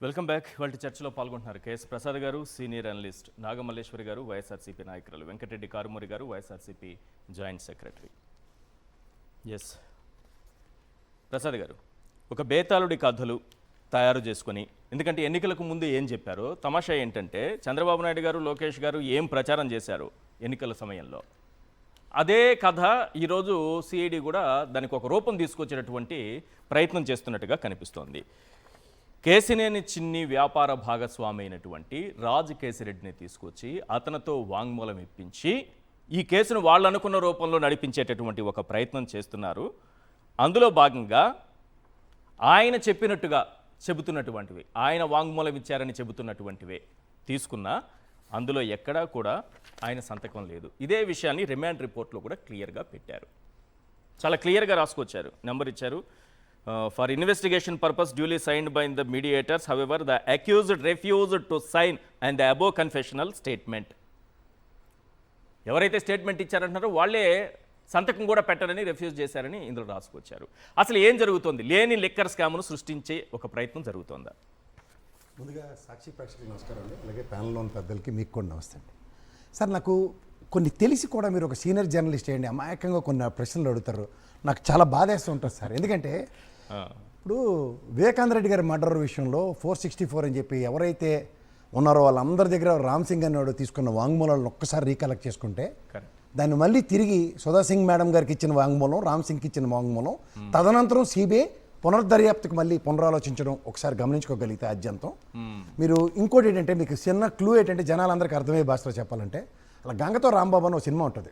Welcome back. వాళ్ళ చర్చలో పాల్గొంటున్నారు కేఎస్ ప్రసాద్ గారు, సీనియర్ అనలిస్ట్, నాగమల్లేశ్వరి గారు, వైఎస్ఆర్సీపీ నాయకురాలు, Venkatareddy Karumuri garu, YSRCP joint secretary. S Prasad garu, ఒక బేతాళుడి కథలు తయారు చేసుకొని, ఎందుకంటే ఎన్నికలకు ముందు ఏం చెప్పారో, తమాషా ఏంటంటే చంద్రబాబు నాయుడు గారు, లోకేష్ గారు ఏం ప్రచారం చేశారు ఎన్నికల సమయంలో, అదే కథ ఈరోజు సిఐడి కూడా దానికి ఒక రూపం తీసుకొచ్చేటటువంటి ప్రయత్నం చేస్తున్నట్టుగా కనిపిస్తోంది. కేసినేని చిన్ని వ్యాపార భాగస్వామి అయినటువంటి రాజ్ కేసిరెడ్డిని తీసుకొచ్చి అతనితో వాంగ్మూలం ఇప్పించి ఈ కేసును వాళ్ళు అనుకున్న రూపంలో నడిపించేటటువంటి ఒక ప్రయత్నం చేస్తున్నారు. అందులో భాగంగా ఆయన చెప్పినట్టుగా చెబుతున్నటువంటివి, ఆయన వాంగ్మూలం ఇచ్చారని చెబుతున్నటువంటివే తీసుకున్నా అందులో ఎక్కడా కూడా ఆయన సంతకం లేదు. ఇదే విషయాన్ని రిమాండ్ రిపోర్ట్లో కూడా క్లియర్గా పెట్టారు. చాలా క్లియర్గా రాసుకొచ్చారు, నెంబర్ ఇచ్చారు. For investigation purpose duly signed by the mediators, however the accused refused to sign and the above confessional statement. ఎవరైతే స్టేట్మెంట్ ఇచ్చారంటున్నారో వాళ్ళే సంతకం కూడా పెట్టరని రిఫ్యూజ్ చేశారని ఇందులో రాసుకొచ్చారు. అసలు ఏం జరుగుతుంది? లేని లిక్కర్ స్కామ్ను సృష్టించే ఒక ప్రయత్నం జరుగుతోందా? ముందుగా సాక్షి ప్రేక్షకులకు నమస్కారం అండి, అలాగే ప్యానల్లోని పెద్దలకి మీకు కూడా నమస్తే అండి. సార్, నాకు కొన్ని తెలిసి కూడా మీరు ఒక సీనియర్ జర్నలిస్ట్ అయ్యండి అమాయకంగా కొన్ని ప్రశ్నలు అడుగుతారు, నాకు చాలా బాధేస్తూ ఉంటుంది సార్. ఎందుకంటే ఇప్పుడు వివేకానంద రెడ్డి గారి మర్డర్ విషయంలో 464 అని చెప్పి ఎవరైతే ఉన్నారో వాళ్ళందరి దగ్గర రామ్ సింగ్ అనేవాడు తీసుకున్న వాంగ్మూలాలను ఒక్కసారి రీకలెక్ట్ చేసుకుంటే దాన్ని మళ్ళీ తిరిగి సుధా సింగ్ మేడం గారికి ఇచ్చిన వాంగ్మూలం, రామ్ సింగ్కి ఇచ్చిన వాంగ్మూలం, తదనంతరం సిబిఐ పునర్దర్యాప్తుకు మళ్ళీ పునరాలోచించడం ఒకసారి గమనించుకోగలిగితే అత్యంతం. మీరు ఇంకోటి ఏంటంటే, మీకు చిన్న క్లూ ఏంటంటే జనాలందరికీ అర్థమయ్యే భాషలో చెప్పాలంటే, అలా గంగతో రాంబాబు అని ఒక సినిమా ఉంటుంది.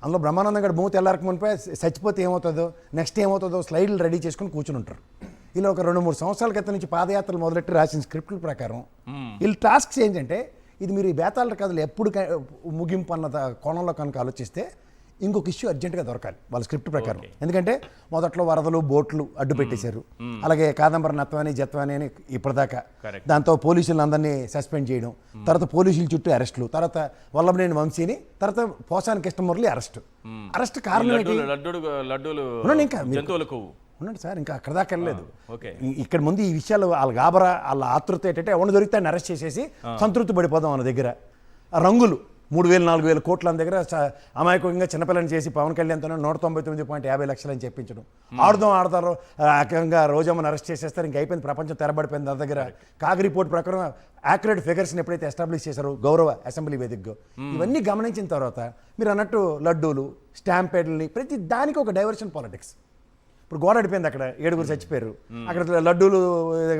అందులో బ్రహ్మానందం గారు మూతి ఎల్లరికి మునిపై చచ్చిపోతే ఏమవుతుందో, నెక్స్ట్ ఏమవుతుందో స్లైడ్లు రెడీ చేసుకుని కూర్చుని ఉంటారు. ఇలా ఒక 2-3 సంవత్సరాల క్రితం నుంచి పాదయాత్రలు మొదలెట్టి రాసిన స్క్రిప్టుల ప్రకారం వీళ్ళ టాస్క్స్ ఏంటంటే, ఇది మీరు ఈ బేతాళ కథలు ఎప్పుడు ముగింపు అన్న కోణంలో కనుక ఆలోచిస్తే ఇంకొక ఇష్యూ అర్జెంటుగా దొరకాలి వాళ్ళ స్క్రిప్ట్ ప్రకారం. ఎందుకంటే మొదట్లో వరదలు, బోట్లు అడ్డు పెట్టేశారు, అలాగే కాదంబరి నత్వాని జత్వాని అని ఇప్పటిదాకా, దాంతో పోలీసులు అందరినీ సస్పెండ్ చేయడం, తర్వాత పోలీసుల చుట్టూ అరెస్టులు, తర్వాత వల్లభనేని వంశీని, తర్వాత పోసాని కృష్ణమురళి అరెస్ట్ కారణం ఏంటి? ఇంకా ఉండండి సార్, ఇంకా అక్కడ దాకా వెళ్ళలేదు. ఇక్కడ ముందు ఈ విషయాలు వాళ్ళ గాబరా, వాళ్ళ ఆతృత ఏంటంటే ఎవరిని దొరికితే ఆయన అరెస్ట్ చేసేసి సంతృప్తి పడిపోదాం అన్న దగ్గర. రంగులు 3,000-4,000 కోట్ల దగ్గర అమాయకంగా చిన్నపిల్లని చేసి పవన్ కళ్యాణ్తో 199.50 లక్షలు అని చెప్పించడం, ఆడతారు ఏకంగా రోజమ్మని అరెస్ట్ చేసేస్తారు, ఇంక అయిపోయింది, ప్రపంచం తెరబడిపోయింది. దాని దగ్గర కాగ్ రిపోర్ట్ ప్రకారం యాక్యురేట్ ఫిగర్స్ని ఎప్పుడైతే ఎస్టాబ్లిష్ చేశారో గౌరవ అసెంబ్లీ వేదికగా, ఇవన్నీ గమనించిన తర్వాత మీరు అన్నట్టు లడ్డూలు, స్టాంపేడ్లని, ప్రతి దానికి ఒక డైవర్షన్ పాలిటిక్స్. ఇప్పుడు గోడ అడిపోయింది, అక్కడ 7 చచ్చిపోయారు, అక్కడ లడ్డూలు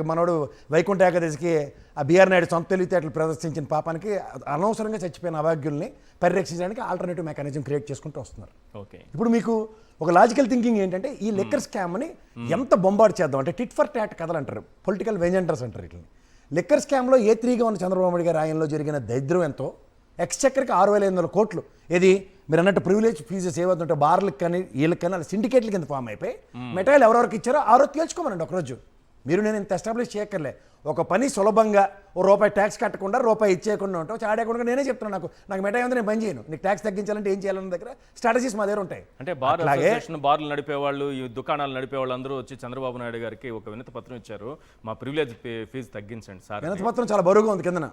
మనోడు వైకుంఠ ఏకాదశికి ఆ బిఆర్ నాయుడు సొంత తెలివితేటలు ప్రదర్శించిన పాపానికి అనవసరంగా చచ్చిపోయిన అభాగ్యుల్ని పరిరక్షించడానికి ఆల్టర్నేటివ్ మెకానిజం క్రియేట్ చేసుకుంటూ వస్తున్నారు. ఇప్పుడు మీకు ఒక లాజికల్ థింకింగ్ ఏంటంటే, ఈ లిక్కర్ స్కామ్ని ఎంత బొంబార్డ్ చేద్దాం అంటే, టిట్ ఫర్ టాట్ కథలు అంటారు, పొలిటికల్ వెంజెంటర్స్ అంటారు వీటిని. లిక్కర్ స్కామ్లో A3గా ఉన్న చంద్రబాబు నాయుడు గారి ఆయనలో జరిగిన దరిద్రం ఎంతో, ఎక్స్చెక్కర్కి 6,500 కోట్లు, ఇది మీరు అన్నట్టు ప్రివిలేజ్ ఫీజెస్ ఏవైతుంటే బార్లకు కానీ వీళ్ళకి కానీ సిండికేట్ల కింద ఫామ్ అయిపోయి మెటీరియల్ ఎవరెవరికి ఇచ్చారో ఆ రోజు తేల్చుకోమనండి. ఒకరోజు మీరు నేను ఇంత ఎస్టాబ్లిష్ చేయక్కర్లే, ఒక పని సులభంగా రూపాయి ట్యాక్స్ కట్టకుండా రూపాయి ఇచ్చేయకుండా ఉంటావు, చాడేయకుండా నేనే చెప్తున్నాను, నాకు మెటాయి ఉంది, నేను పని చేయను, నీకు ట్యాక్స్ తగ్గించాలంటే ఏం చేయాలన్న దగ్గర స్ట్రాటజీస్ మా దగ్గర ఉంటాయి. అంటే బార్లు నడిపేవాళ్ళు, ఈ దుకాణాలు నడిపేవాళ్ళు అందరూ వచ్చి చంద్రబాబు నాయుడు గారికి ఒక వినతి పత్రం ఇచ్చారు, మా ప్రివిలేజ్ ఫీజు తగ్గించండి సార్. వినతి పత్రం చాలా బరువుగా ఉంది కిందన,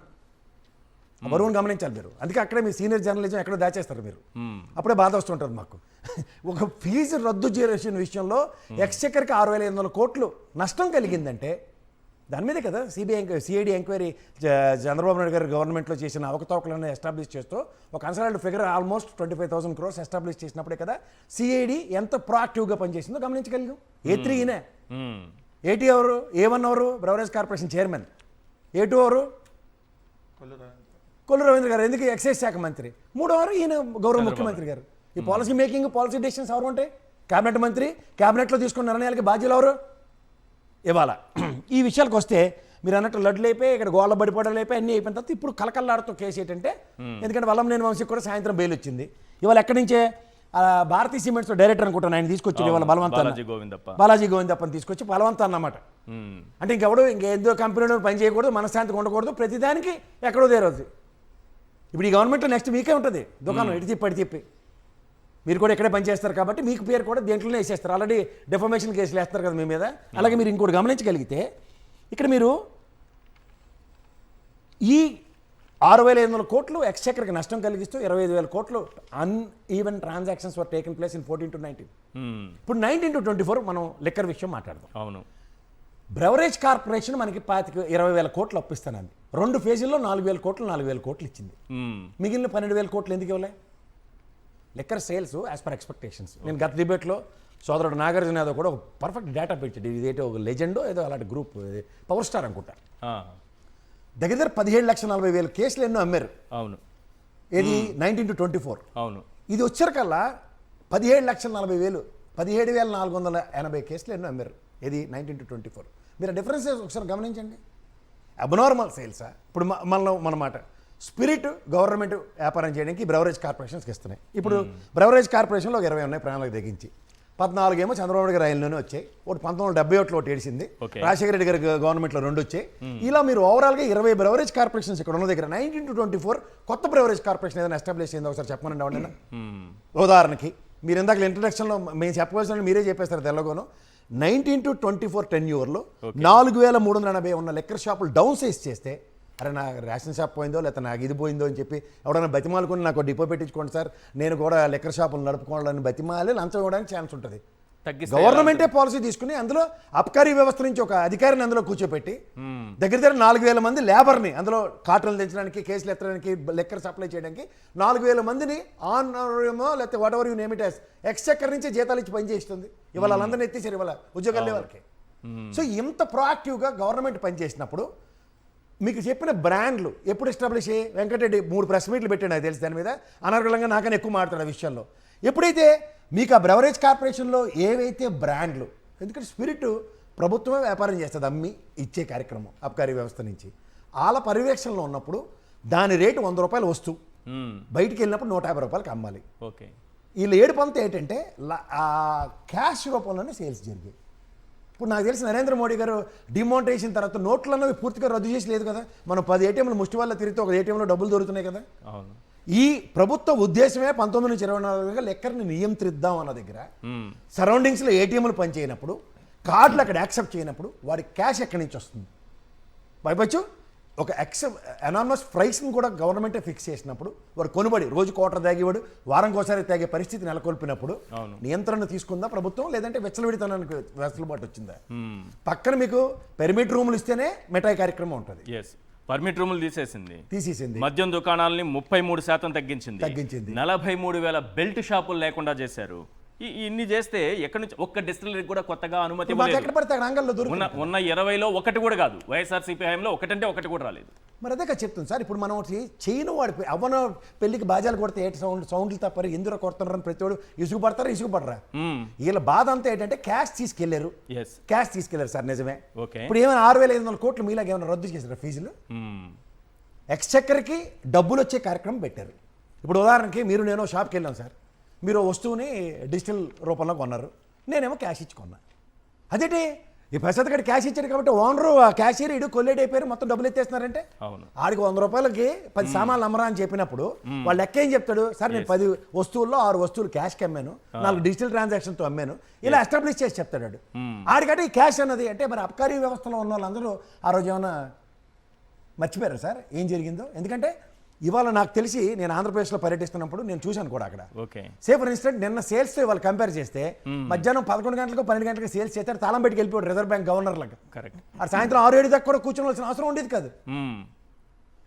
బరువును గమనించాలి మీరు. అందుకే అక్కడే మీ సీనియర్ జర్నలిజం ఎక్కడో దాచేస్తారు మీరు, అప్పుడే బాధ వస్తుంటుంది మాకు. ఒక ఫీజు రద్దు చేసిన విషయంలో ఎక్స్చెక్కర్కి 6,500 కోట్లు నష్టం కలిగిందంటే దాని మీదే కదా సిఐడి ఎంక్వైరీ చంద్రబాబు నాయుడు గారు గవర్నమెంట్లో చేసిన అవకతవకలను ఎస్టాబ్లిష్ చేస్తూ ఒక consultant figure almost 25,000 crores establish చేసినప్పుడే కదా సిఐడి ఎంత ప్రొయాక్టివ్గా పనిచేసిందో గమనించగలిగాం. A3 ఈయనే, A2 ఎవరు? A1 ఎవరు? Beverage corporation chairman. A2 ఎవరు? కొల్లు రవీంద్ర గారు, ఎందుకు ఎక్సైజ్ శాఖ మంత్రి. 3వ వారు ఈయన గౌరవ ముఖ్యమంత్రి గారు. ఈ పాలసీ మేకింగ్, పాలసీ డెసిషన్స్ ఎవరు ఉంటాయి? క్యాబినెట్ మంత్రి, క్యాబినెట్లో తీసుకున్న నిర్ణయాలకి బాధ్యులు ఎవరు? ఇవాళ ఈ విషయాలకు వస్తే మీరు అన్నట్టు లడ్లు అయిపోయి, ఇక్కడ గోళ్ళ బడిపడలు అయిపోయి అన్నీ అయిపోయిన తర్వాత ఇప్పుడు కలకల్లాడుతూ కేసు ఏంటంటే, ఎందుకంటే వల్లంనేని వంశీకి కూడా సాయంత్రం బెయిల్ వచ్చింది. ఇవాళ ఎక్కడి నుంచే భారతీయ సిమెంట్స్ డైరెక్టర్ అనుకుంటాను ఆయన తీసుకొచ్చి ఇవాళ బాలాజీ గోవిందప్పని తీసుకొచ్చి బలవంతం అన్నమాట. అంటే ఇంకెవడు ఇంకేదో కంపెనీలో పని చేయకూడదు, మనశ్శాంతిగా ఉండకూడదు, ప్రతిదానికి ఎక్కడో దేరవుతుంది. ఇప్పుడు ఈ గవర్నమెంట్లో నెక్స్ట్ మీకే ఉంటుంది దుకాణం, ఇటు తిప్పి మీరు కూడా ఇక్కడే పనిచేస్తారు కాబట్టి మీకు పేరు కూడా దేంట్లోనే వేసేస్తారు. ఆల్రెడీ డెఫమేషన్ కేసులు వేస్తారు కదా మీ మీద. అలాగే మీరు ఇంకోటి గమనించగలిగితే, ఇక్కడ మీరు ఈ 6,500 కోట్లు ఎక్స్చెక్కర్కి నష్టం కలిగిస్తూ 25,000 కోట్లు uneven transactions were taken place in 14-19. ఇప్పుడు 19-24 మనం లిక్కర్ విషయం మాట్లాడదాం. అవును. బ్రెవరేజ్ కార్పొరేషన్ మనకి 20,000 కోట్లు అప్పిస్తానండి. 2 ఫేజుల్లో 4,000 కోట్లు ఇచ్చింది. మిగిలిన 12,000 కోట్లు ఎందుకు ఇవ్వలే? Liquor sales as per expectations. నేను గత డిబేట్లో సోదరుడు నాగార్జున యాదవ్ కూడా ఒక పర్ఫెక్ట్ డేటా పెట్టాడు. ఇదేంటో ఒక లెజెండో ఏదో అలాంటి గ్రూప్, పవర్ స్టార్ అనుకుంటా, దగ్గర 17,40,000 కేసులు ఎన్నో అమ్మారు. అవును. ఏది 19-24. అవును. ఇది వచ్చారికల్లా 17,40,000 17,480 కేసులు ఎన్నో అమ్మారు. ఏది 19-24. మీరు డిఫరెన్స్ ఒకసారి గమనించండి. అబ్నార్మల్ సేల్సా? ఇప్పుడు మన మాట స్పిరిట్ గవర్నమెంట్ వ్యాపారం చేయడానికి బ్రెవరేజ్ కార్పొరేషన్స్కి ఇస్తున్నాయి. ఇప్పుడు బ్రెవరేజ్ కార్పొరేషన్లో 20 ఉన్నాయి ప్రాణాలకు తెగించి. 14 ఏమో చంద్రబాబు గారి రైల్లోనే వచ్చాయి. ఒకటి 1971 ఒకటి ఏడిసింది. రాజశేఖర రెడ్డి గారి గవర్నమెంట్లో 2 వచ్చాయి. ఇలా మీరు ఓవరాల్గా 20 బ్రెవరేజ్ కార్పొరేషన్స్ ఇక్కడ ఉన్న దగ్గర 19-24 కొత్త బ్రెవరేజ్ కార్పొరేషన్ ఏదైనా ఎస్టాబ్లిష్ అయిందో ఒకసారి చెప్పమనండి ఎవరైనా. ఉదాహరణకి మీరు ఇందాక ఇంట్రడక్షన్లో మేము చెప్పవలసిన మీరే చెప్పేస్తారు తెల్లగోను. 19-24 టెన్యూర్లో 4,380 ఉన్న లిక్కర్ షాపులు డౌన్ సైజ్ చేస్తే, అరే నా రేషన్ షాప్ పోయిందో లేకపోతే నాకు ఇది పోయిందో అని చెప్పి ఎవడన్నా బతిమాలుకుని నాకు డిపో పెట్టించుకోండి సార్, నేను కూడా లిక్కర్ షాపులు నడుపుకోవాలని బతిమాలి లంచం ఇవ్వడానికి ఛాన్స్ ఉంటుంది. గవర్నమెంటే పాలసీ తీసుకుని అందులో అబ్కారీ వ్యవస్థ నుంచి ఒక అధికారిని అందులో కూర్చోపెట్టి దగ్గర 4,000 మంది లేబర్ని అందులో కాటన్లు తెచ్చడానికి, కేసులు ఎత్తడానికి, లెక్కర్ సప్లై చేయడానికి 4,000 మందిని ఆనరేమో లేకపోతే whatever you name it as exchequer నుంచి జీతాలు ఇచ్చి పనిచేస్తుంది. ఇవాళ వాళ్ళందరినీ ఎత్తేసారు ఇవాళ ఉద్యోగాలు వాళ్ళకి. సో ఇంత ప్రొయాక్టివ్గా గవర్నమెంట్ పనిచేసినప్పుడు మీకు చెప్పిన బ్రాండ్లు ఎప్పుడు ఎస్టాబ్లిష్ అయ్యి వెంకటరెడ్డి 3 ప్రెస్ మీట్లు పెట్టాడు నాకు తెలిసి దాని మీద. అనర్గళంగా నాకని ఎక్కువ మాట్లాడు ఆ విషయంలో. ఎప్పుడైతే మీకు ఆ బ్రెవరేజ్ కార్పొరేషన్లో ఏవైతే బ్రాండ్లు, ఎందుకంటే స్పిరిట్ ప్రభుత్వమే వ్యాపారం చేస్తుంది అమ్మి ఇచ్చే కార్యక్రమం అబ్కారీ వ్యవస్థ నుంచి, వాళ్ళ పర్యవేక్షణలో ఉన్నప్పుడు దాని రేటు 100 రూపాయలు వస్తూ బయటికి వెళ్ళినప్పుడు 150 రూపాయలకి అమ్మాలి. ఓకే. వీళ్ళు ఏడు పంత ఏంటంటే క్యాష్ రూపంలోనే సేల్స్ జరిగాయి. ఇప్పుడు నాకు తెలిసి నరేంద్ర మోడీ గారు డిమానిటైజేషన్ తర్వాత నోట్లు అన్నవి పూర్తిగా రద్దు చేసి లేదు కదా. మనం 10 ఏటీఎంలు ముష్టి వల్ల తిరిగితే ఒక ఏటీఎంలో డబ్బులు దొరుకుతున్నాయి కదా. ఈ ప్రభుత్వ ఉద్దేశమే 19 నుంచి 24 లెక్కర్ని నియంత్రిద్దాం అన్న దగ్గర సరౌండింగ్స్లో ఏటీఎంలు పనిచేయనప్పుడు, కార్డులు అక్కడ యాక్సెప్ట్ చేయనప్పుడు వాడి క్యాష్ ఎక్కడి నుంచి వస్తుంది? పైపచ్చు ఒక అనానమస్ ప్రైస్ని కూడా గవర్నమెంటే ఫిక్స్ చేసినప్పుడు వాడు కొనుబడి రోజు కోటర్ తాగేవాడు వారంకోసారి తాగే పరిస్థితి నెలకొల్పినప్పుడు నియంత్రణ తీసుకుందా ప్రభుత్వం, లేదంటే వెచ్చలవిడితనానికి వెసులుబాటు వచ్చిందా? పక్కన మీకు పెర్మిట్ రూములు ఇస్తేనే మిఠాయి కార్యక్రమం ఉంటుంది. పర్మిట్ రూములు తీసేసింది. మద్యం దుకాణాలని 33% తగ్గించింది. 43,000 బెల్ట్ షాపులు లేకుండా చేశారు. ఇన్ని చేస్తే ఎక్కడి నుంచి ఒక్క డిస్టిలరీ కూడా కొత్తగా అనుమతి ఉన్న 20లో ఒకటి కూడా కాదు. వైఎస్ఆర్సీపీ హయాంలో ఒకటంటే ఒకటి కూడా రాలేదు. మరి అదే చెప్తుంది సార్. ఇప్పుడు మనం చేయను వాడి అవ్వన పెళ్లికి బాజాలు కొడితే సౌండ్లు తప్పరు, ఎందుకు కొడుతున్నారని ప్రతి వాడు ఇసుగుపడరా. వీళ్ళ బాధ అంతా ఏంటంటే క్యాష్ తీసుకెళ్లారు సార్. నిజమే. ఇప్పుడు ఏమైనా 6,500 కోట్లు మీలాగా ఏమైనా రద్దు చేశారు ఫీజులు? ఎక్స్చెక్కర్కి డబ్బులు వచ్చే కార్యక్రమం పెట్టారు. ఇప్పుడు ఉదాహరణకి మీరు నేను షాప్కి వెళ్ళాం సార్, మీరు వస్తువుని డిజిటల్ రూపంలో కొన్నారు, నేనేమో క్యాష్ ఇచ్చి కొన్నా. అదేంటి ఈ ప్రసాద్ గారు క్యాష్ ఇచ్చాడు కాబట్టి ఓనరు ఆ క్యాషియర్ ఇడు కొల్లేట్ అయిపోయారు, మొత్తం డబ్బులు ఎత్తేస్తున్నారంటే ఆడికి 100 రూపాయలకి 10 సామాన్లు అమ్మరా అని చెప్పినప్పుడు వాళ్ళు లెక్క ఏం చెప్తాడు? సార్ నేను 10 వస్తువుల్లో 6 వస్తువులు క్యాష్కి అమ్మాను, 4 డిజిటల్ ట్రాన్సాక్షన్తో అమ్మాను, ఇలా ఎస్టాబ్లిష్ చేసి చెప్తాడు. ఆడికంటే ఈ క్యాష్ అన్నది అంటే మరి అబ్కారీ వ్యవస్థలో ఉన్న వాళ్ళందరూ ఆ రోజు ఏమైనా మర్చిపోయారు సార్ ఏం జరిగిందో? ఎందుకంటే ఇవాళ నాకు తెలిసి నేను ఆంధ్రప్రదేశ్లో పర్యటిస్తున్నప్పుడు నేను చూశాను కూడా అక్కడ. సే ఫర్ ఇన్స్టెంట్ నిన్న సేల్స్తో ఇవాళ కంపేర్ చేస్తే మధ్యాహ్నం 11 గంటలకు 12 గంటలకు సేల్స్ చేస్తారు, తాళం పెట్టుకు వెళ్ళిపోయాడు రిజర్వ్ బ్యాంక్ గవర్నర్లకు. కరెక్ట్. ఆ సాయంత్రం 6-7 దాకా కూడా కూర్చోవలసిన అవసరం ఉండేది కాదు.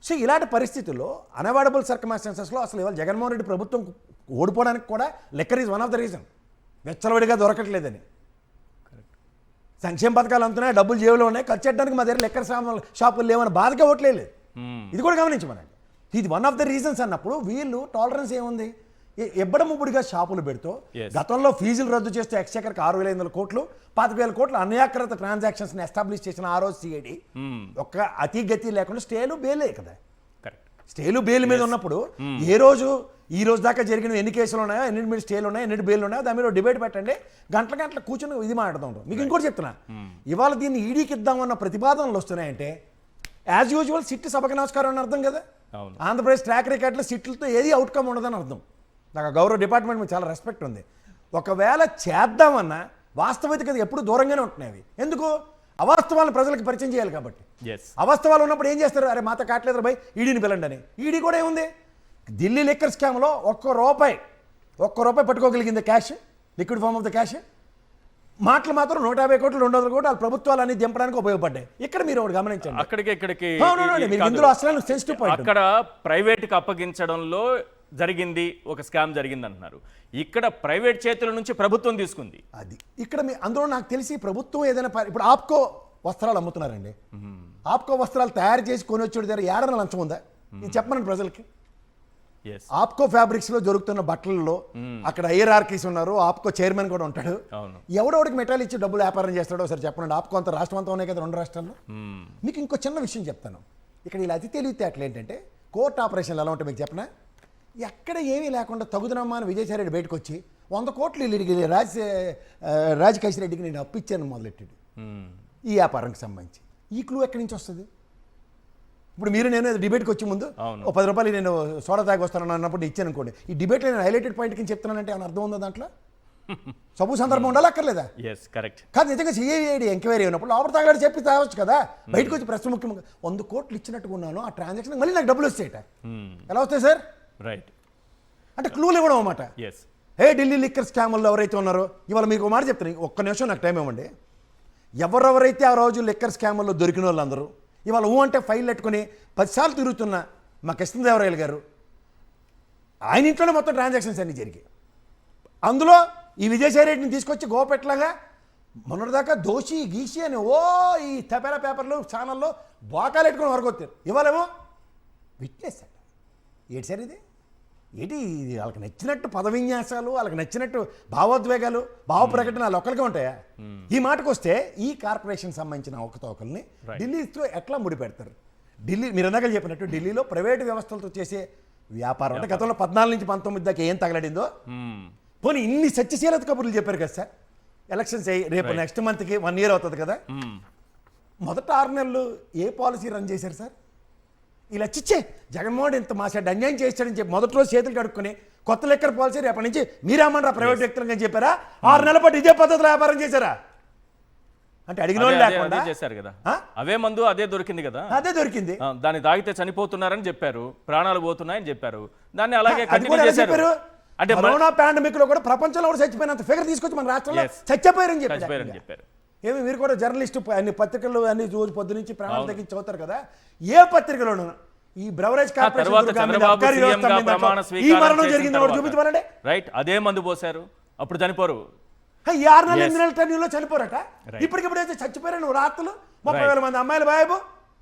సో ఇలాంటి పరిస్థితుల్లో అన్అవాయిడబుల్ సర్కమ్స్టాన్సెస్లో అసలు ఇవాళ జగన్మోహన్ రెడ్డి ప్రభుత్వం ఓడిపోవడానికి కూడా liquor is one of the reason. వెచ్చలవిడిగా దొరకట్లేదని. సంక్షేమ పథకాలు అంతున్నాయి, డబ్బులు జేబులో ఉన్నాయి, ఖర్చు చేయడానికి మా దగ్గర లెక్కర్ షాపులు లేవని బాధగా ఓట్లేదు. ఇది కూడా గమనించమనండి. ఇది వన్ ఆఫ్ ద రీజన్స్ అన్నప్పుడు వీళ్ళు టాలరెన్స్ ఏముంది? ఎబ్బడముబ్బుడిగా షాపులు పెడుతూ గతంలో ఫీజులు రద్దు చేస్తూ ఎక్స్చెక్కర్కి 6,500 కోట్లు 25,000 కోట్లు అన్యాకృత ట్రాన్సాక్షన్స్ని ఎస్టాబ్లిష్ చేసిన ఆ రోజు సిఐడి ఒక్క అతి గతి లేకుండా స్టేలు బెయిలే కదా. స్టేలు బెయిల్ మీద ఉన్నప్పుడు ఈ రోజు దాకా జరిగిన ఎన్ని కేసులు ఉన్నాయో, ఎన్ని మీరు స్టేలు ఉన్నాయో, ఎన్ని బెయిల్ ఉన్నాయో దాని మీద డిబేట్ పెట్టండి. గంటల కూర్చొని ఇది మాట్లాడుతూ మీకు ఇంకోటి చెప్తున్నా, ఇవాళ దీన్ని ఈడీకి ఇద్దామన్న ప్రతిపాదనలు వస్తున్నాయంటే యాజ్ యూజువల్ సిట్ సభకు నమస్కారం అని అర్థం కదా. ఆంధ్రప్రదేశ్ ట్రాక్ రికార్డులో సిట్లతో ఏది అవుట్కమ్ ఉండదని అర్థం. నాకు గౌరవ డిపార్ట్మెంట్ మీద చాలా రెస్పెక్ట్ ఉంది. ఒకవేళ చేద్దామన్నా వాస్తవికత ఎప్పుడు దూరంగానే ఉంటున్నాయి. ఎందుకు అవాస్తవాలను ప్రజలకు పరిచయం చేయాలి కాబట్టి. ఎస్ అవాస్తవాలు ఉన్నప్పుడు ఏం చేస్తారు? అరే మాతో కావట్లేదు భయ్, ఈడీని పిలండి అని. ఈడీ కూడా ఏముంది, ఢిల్లీ లిక్కర్ స్కామ్లో ఒక్క రూపాయి పట్టుకోగలిగింది cash, liquid form of the cash. మాటలు మాత్రం 150 కోట్లు 200 కోట్లు వాళ్ళ ప్రభుత్వాలు అన్ని దింపడానికి ఉపయోగపడ్డాయి. ఇక్కడ మీరు ఒకటి గమనించండి. ఇక్కడికి మీరు ఇందులో అసలు సెన్సిటివ్ పాయింట్ అక్కడ ప్రైవేట్కి అప్పగించడంలో జరిగింది, ఒక స్కామ్ జరిగింది అంటున్నారు. ఇక్కడ ప్రైవేట్ చేతుల నుంచి ప్రభుత్వం తీసుకుంది. అది ఇక్కడ అందులో నాకు తెలిసి ప్రభుత్వం ఏదైనా ఇప్పుడు ఆప్కో వస్త్రాలు అమ్ముతున్నారండి. ఆప్కో వస్త్రాలు తయారు చేసి కొని వచ్చేది దగ్గర ఏడన లంచం ఉందా? ఇది చెప్పమని ప్రజలకి. ఆప్కో ఫ్యాబ్రిక్స్ లో జరుగుతున్న బట్టలలో అక్కడ హైరార్కీస్ ఉన్నారు, ఆప్కో చైర్మన్ కూడా ఉంటాడు. ఎవడోడికి మెటాల్ ఇచ్చి డబ్బులు వ్యాపారం చేస్తాడో ఒకసారి చెప్పండి. ఆప్కో అంత రాష్ట్రం అంతా ఉన్నాయి కదా 2 రాష్ట్రాల్లో. మీకు ఇంకో చిన్న విషయం చెప్తాను. ఇక్కడ ఇలా అతి తెలివితేటలు ఏంటంటే కోర్టు ఆపరేషన్లు ఎలా ఉంటాయి మీకు చెప్పనా? ఎక్కడ ఏమీ లేకుండా తగుదనమ్మా అని విజయసాయి రెడ్డి బయటకు వచ్చి 100 కోట్లు రాజకేశ్వర రెడ్డికి నేను అప్పిచ్చాను మొదలెట్టాడు ఈ వ్యాపారానికి సంబంధించి. ఈ క్లూ ఎక్కడి నుంచి వస్తుంది? ఇప్పుడు మీరు నేను డిబేట్కి వచ్చే ముందు ఓ 10 రూపాయలు నేను సోడా తాగి వస్తాను అన్నప్పుడు ఇచ్చాను అనుకోండి. ఈ డిబేట్లో నేను హైలైటెడ్ పాయింట్ కింద చెప్తున్నానంటే ఏమైనా అర్థం ఉందా దాంట్లో? సబు సందర్భం ఉండాలి అక్కర్లేదా? కాదు, నిజంగా సిఐడి ఎంక్వైరీ అయినప్పుడు లోపల తాగలాడు చెప్పి తాగొచ్చు కదా. బయటకు వచ్చి ప్రశ్న ముఖ్యంగా 100 కోట్లు ఇచ్చినట్టుగా ఉన్నాను, ఆ ట్రాన్సాక్షన్ మళ్ళీ నాకు డబ్బులు వచ్చేట ఎలా వస్తాయి సార్? రైట్, అంటే క్లూలు ఇవ్వడం అన్నమాట. ఢిల్లీ లిక్కర్ స్కామ్లో ఎవరైతే ఉన్నారో, ఇవాళ మీకు ఒక మాట చెప్తాను, ఒక్క నిమిషం నాకు టైం ఇవ్వండి. ఎవరెవరైతే ఆ రోజు లిక్కర్ స్కామ్లో దొరికిన వాళ్ళందరూ ఇవాళ అంటే ఫైల్ పెట్టుకుని 10 సార్లు తిరుగుతున్న మా కృష్ణదేవరాయలు గారు, ఆయన ఇంట్లోనే మొత్తం ట్రాన్సాక్షన్స్ అన్నీ జరిగాయి. అందులో ఈ విజయసాయి రెడ్డిని తీసుకొచ్చి గోపెట్లాగా మొన్నటిదాకా దోషి గీసి అని ఈ తపేరా పేపర్లు ఛానల్లో బాకాలు పెట్టుకుని వరకొచ్చారు. ఇవాళేమో విట్నెస్ అంట. ఏంటి సార్ ఇది? ఏంటి ఇది? వాళ్ళకి నచ్చినట్టు పదవిన్యాసాలు, వాళ్ళకి నచ్చినట్టు భావోద్వేగాలు, భావ ప్రకటనలు ఒక్కరికే ఉంటాయా? ఈ మాటకు వస్తే ఈ కార్పొరేషన్ సంబంధించిన అవకతవకల్ని ఢిల్లీతో ఎట్లా ముడిపెడతారు? ఢిల్లీ మీరు ఇందాక చెప్పినట్టు ఢిల్లీలో ప్రైవేటు వ్యవస్థలతో చేసే వ్యాపారం అంటే గతంలో 14 నుంచి 19 దాకా ఏం తగలడిందో. పోనీ ఇన్ని సత్యశీలత కబుర్లు చెప్పారు కదా సార్. ఎలక్షన్స్ రేపు నెక్స్ట్ మంత్కి 1 year అవుతుంది కదా. మొదట 6 నెలలు ఏ పాలసీ రన్ చేశారు సార్? ఇలా చిచ్చే జగన్మోహన్ ఇంత మా సైడ్ అన్యాయం చేస్తాడని చెప్పి మొదటి రోజు చేతులు కడుక్కొని కొత్త లెక్కర్ పాలసీ రేపటి నుంచి మీరేమన్నా ప్రైవేట్ వ్యక్తులుగా చెప్పారా? 6 నెలల పాటు ఇదే పద్ధతిలో వ్యాపారం చేశారా? అంటే అడిగిన వాళ్ళు లేకుండా చేశారు కదా. అవే మందు అదే దొరికింది కదా. అదే దొరికింది. దాన్ని తాగితే చనిపోతున్నారని చెప్పారు, ప్రాణాలు పోతున్నాయని చెప్పారు. దాన్ని అలాగే కంటిన్యూ చేశారు. అంటే కరోనా పాండమిక్ లో కూడా ప్రపంచంలో కూడా చచ్చిపోయినంత ఫిగర్ తీసుకొచ్చి మన రాష్ట్రంలో చచ్చిపోయారని చెప్పారు. ఏమి మీరు కూడా జర్నలిస్టు అన్ని పత్రికల్లో అన్ని రోజు పొద్దు నుంచి ప్రాణాలు తగ్గించి చదువుతారు కదా. ఏ పత్రికలోనూ ఈ బ్రవరేజ్ ఈ మరణం జరిగింది చూపించమనండి. రైట్, అదే మందు పోసారు, అప్పుడు చనిపోరు. ఈ 6 నెలల 8 నెలల టైంలో చనిపోరట. ఇప్పటికిప్పుడైతే చచ్చిపోయారు నువ్వు రాత్రులు 30,000 మంది అమ్మాయిలు బాయబు